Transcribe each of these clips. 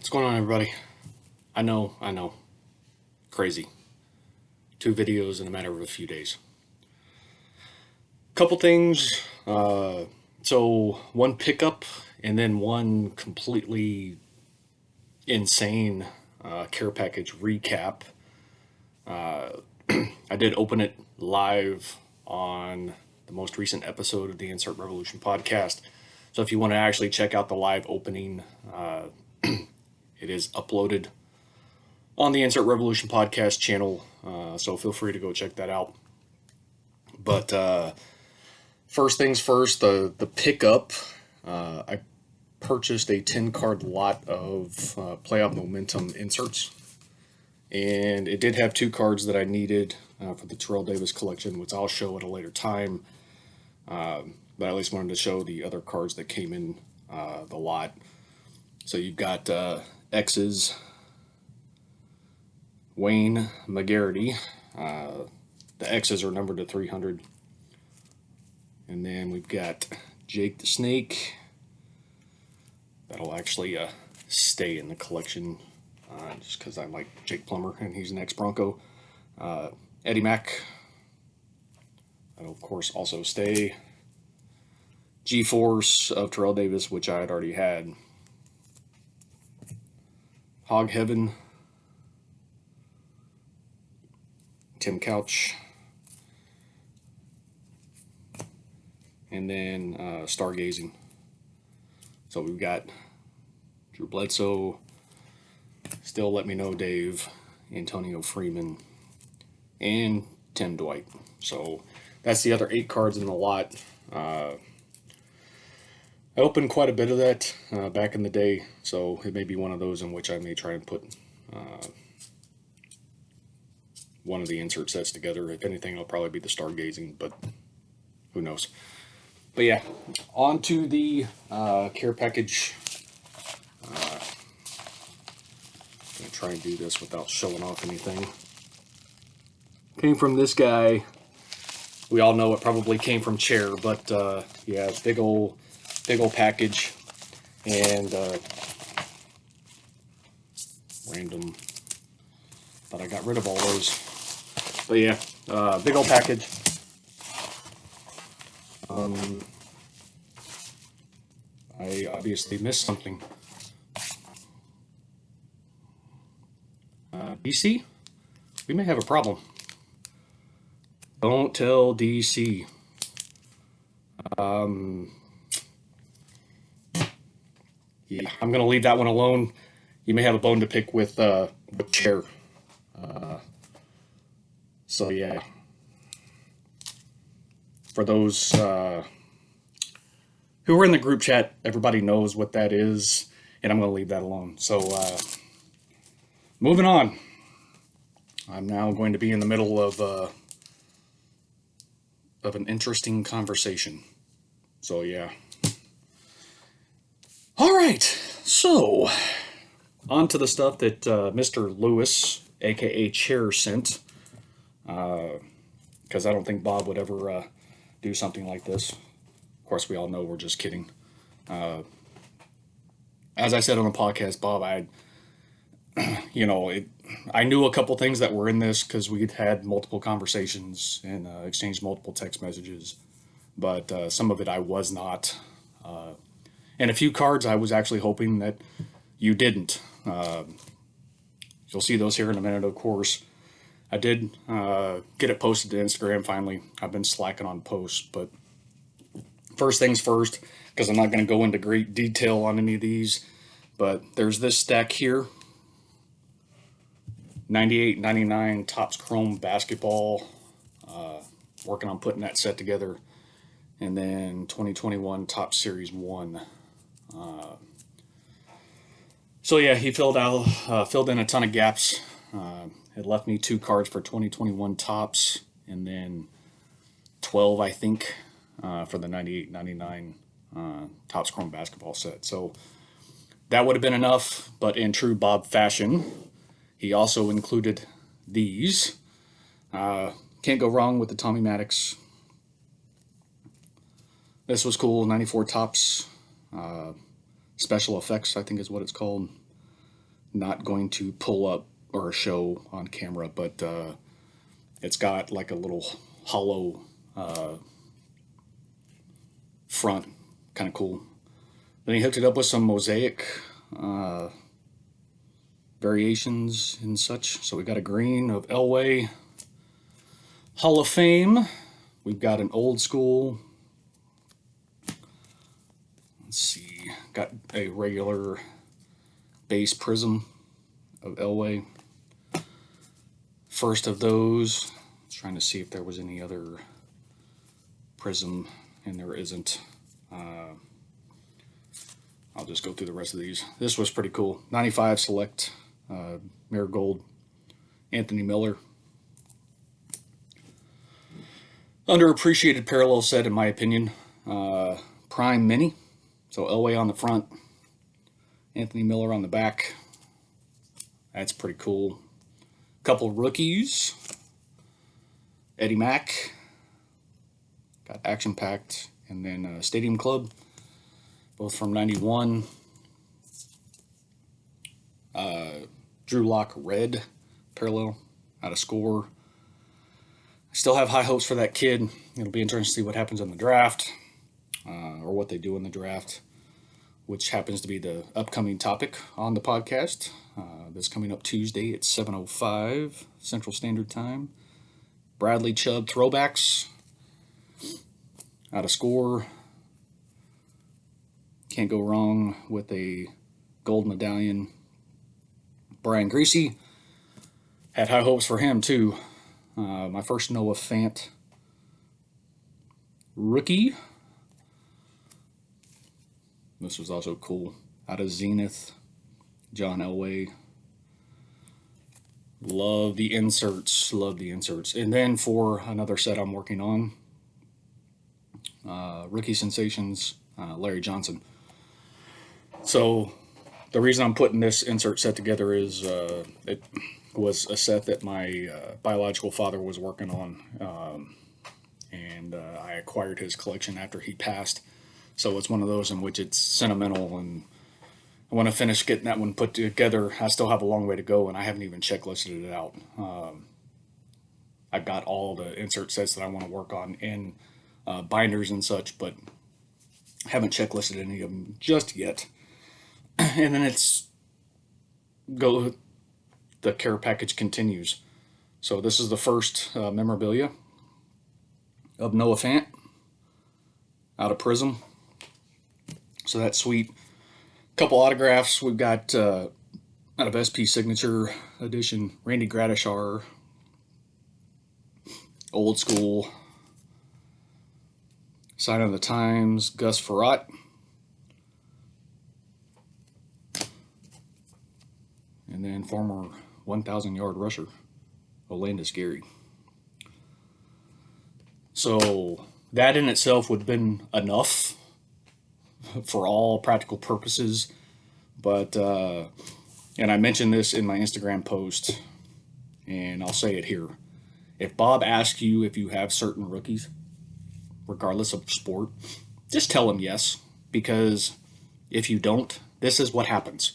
What's going on, everybody? I know. Crazy. 2 videos in a matter of a few days. Couple things. So one pickup and then one completely insane care package recap. I did open it live on the most recent episode of the Insert Revolution podcast. So if you want to actually check out the live opening, it is uploaded on the Insert Revolution podcast channel. So feel free to go check that out. But first things first, the pickup. I purchased a 10-card lot of Playoff Momentum inserts. And it did have 2 cards that I needed for the Terrell Davis collection, which I'll show at a later time. But I at least wanted to show the other cards that came in the lot. So you've got X's, Wayne McGarity. The X's are numbered to 300. And then we've got Jake the Snake. That'll actually stay in the collection just because I like Jake Plummer and he's an ex-Bronco. Eddie Mack. That'll, of course, also stay. G-Force of Terrell Davis, which I had already had. Hog Heaven. Tim Couch. And then Stargazing. So we've got Drew Bledsoe, Still Let Me Know Dave, Antonio Freeman, and Tim Dwight. So that's the other 8 cards in the lot. I opened quite a bit of that back in the day, so it may be one of those in which I may try and put one of the insert sets together. If anything, it'll probably be the Stargazing, but who knows. But yeah, on to the care package. I'm going to try and do this without showing off anything. Came from this guy. We all know it probably came from Chair, but yeah, big old package. And random. But I got rid of all those. But yeah, big old package. I obviously missed something. DC? We may have a problem. Don't tell DC. Yeah, I'm going to leave that one alone. You may have a bone to pick with Chair. So yeah. For those who are in the group chat, everybody knows what that is, and I'm going to leave that alone. So moving on. I'm now going to be in the middle of an interesting conversation. So yeah. All right. So on to the stuff that Mr. Lewis, aka Chair, sent. Because I don't think Bob would ever do something like this. Of course, we all know we're just kidding. As I said on the podcast, Bob, I knew a couple things that were in this because we'd had multiple conversations and exchanged multiple text messages, but some of it I was not. And a few cards I was actually hoping that you didn't. You'll see those here in a minute, of course. I did get it posted to Instagram finally. I've been slacking on posts, but first things first, because I'm not going to go into great detail on any of these, but there's this stack here. 98, 99 Topps Chrome basketball. Working on putting that set together. And then 2021 Topps Series 1. So yeah, he filled in a ton of gaps. It left me 2 cards for 2021 Topps, and then 12, I think, for the 98, 99 Topps Chrome basketball set. So that would have been enough, but in true Bob fashion, he also included these. Can't go wrong with the Tommy Maddox. This was cool, 94 Topps Special Effects, I think is what it's called. not going to pull up or show on camera, but it's got like a little hollow front, kind of cool. Then he hooked it up with some mosaic variations and such. So we got a green of Elway Hall of Fame. We've got an old school. Let's see, got a regular base prism of Elway. First of those. Trying to see if there was any other prism, and there isn't. I'll just go through the rest of these. This was pretty cool. 95 Select Mirror Gold Anthony Miller. Underappreciated parallel set in my opinion. Prime Mini. So Elway on the front, Anthony Miller on the back. That's pretty cool. Couple rookies. Eddie Mack. Got Action Packed, and then Stadium Club. Both from 91. Drew Lock Red parallel out of Score. I still have high hopes for that kid. It'll be interesting to see what happens in the draft, or what they do in the draft, which happens to be the upcoming topic on the podcast. That's coming up Tuesday at 7:05 Central Standard Time. Bradley Chubb throwbacks out of Score. Can't go wrong with a gold medallion. Brian Greasy. Had high hopes for him too. My first Noah Fant rookie. This was also cool. Out of Zenith, John Elway. Love the inserts. Love the inserts. And then for another set I'm working on, Rookie Sensations, Larry Johnson. So the reason I'm putting this insert set together is it was a set that my biological father was working on. And I acquired his collection after he passed. So it's one of those in which it's sentimental, and I want to finish getting that one put together. I still have a long way to go, and I haven't even checklisted it out. I've got all the insert sets that I want to work on in binders and such, but haven't checklisted any of them just yet. And then the care package continues. So this is the first memorabilia of Noah Fant out of Prism. So that's sweet. Couple autographs. We've got out of SP Signature Edition, Randy Gradishar, Old School, Sign of the Times, Gus Frerotte, and then former 1,000-yard rusher, Olandis Gary. So that in itself would have been enough for all practical purposes, but and I mentioned this in my Instagram post, and I'll say it here. If Bob asks you if you have certain rookies, regardless of sport, just tell him yes, because if you don't, this is what happens.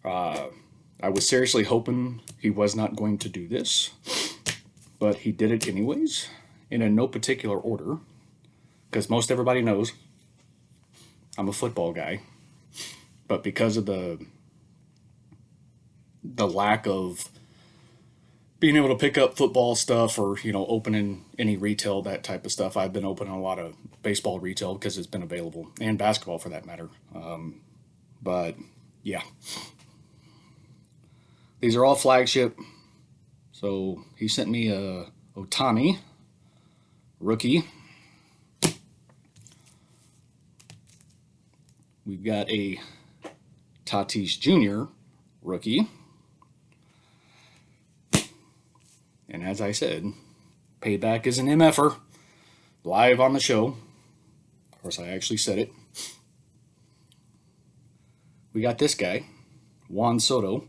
I was seriously hoping he was not going to do this, but he did it anyways, and in no particular order, because most everybody knows I'm a football guy, but because of the lack of being able to pick up football stuff, or opening any retail, that type of stuff, I've been opening a lot of baseball retail because it's been available, and basketball for that matter. But yeah, these are all flagship. So he sent me a Otani rookie. We've got a Tatis Jr. rookie. And as I said, payback is an MFer. Live on the show. Of course, I actually said it. We got this guy, Juan Soto.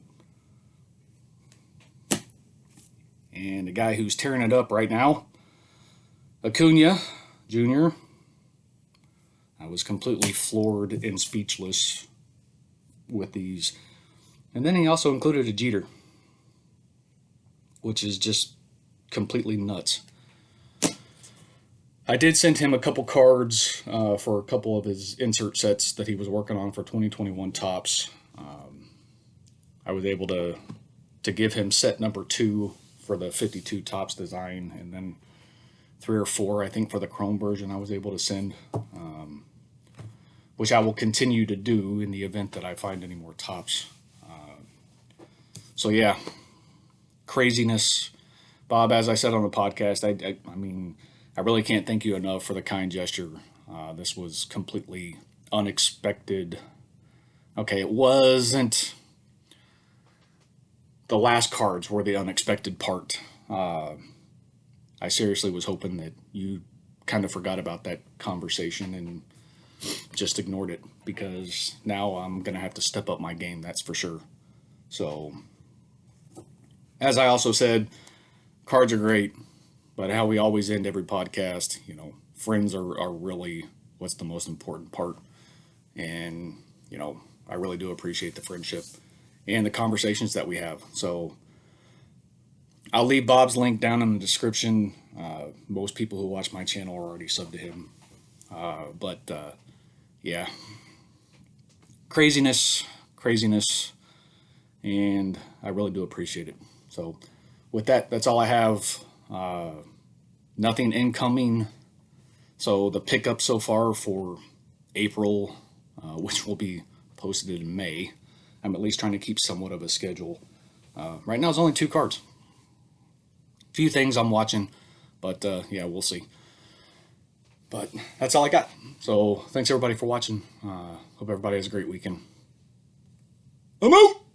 And the guy who's tearing it up right now, Acuna Jr. I was completely floored and speechless with these. And then he also included a Jeter, which is just completely nuts. I did send him a couple cards for a couple of his insert sets that he was working on for 2021 Topps. I was able to give him set number 2 for the 52 Topps design, and then 3 or 4, I think, for the Chrome version I was able to send, which I will continue to do in the event that I find any more Topps. So yeah, craziness. Bob, as I said on the podcast, I mean, I really can't thank you enough for the kind gesture. This was completely unexpected. Okay, it wasn't. The last cards were the unexpected part. I seriously was hoping that you kind of forgot about that conversation and just ignored it, because now I'm going to have to step up my game, that's for sure. So, as I also said, cards are great, but how we always end every podcast, friends are really what's the most important part. And, I really do appreciate the friendship and the conversations that we have. So I'll leave Bob's link down in the description. Most people who watch my channel are already subbed to him. But yeah, craziness, and I really do appreciate it. So with that, that's all I have. Nothing incoming. So the pickup so far for April, which will be posted in May, I'm at least trying to keep somewhat of a schedule. Right now it's only 2 cards. Few things I'm watching, but yeah, we'll see. But that's all I got. So thanks everybody for watching. Hope everybody has a great weekend. I'm out!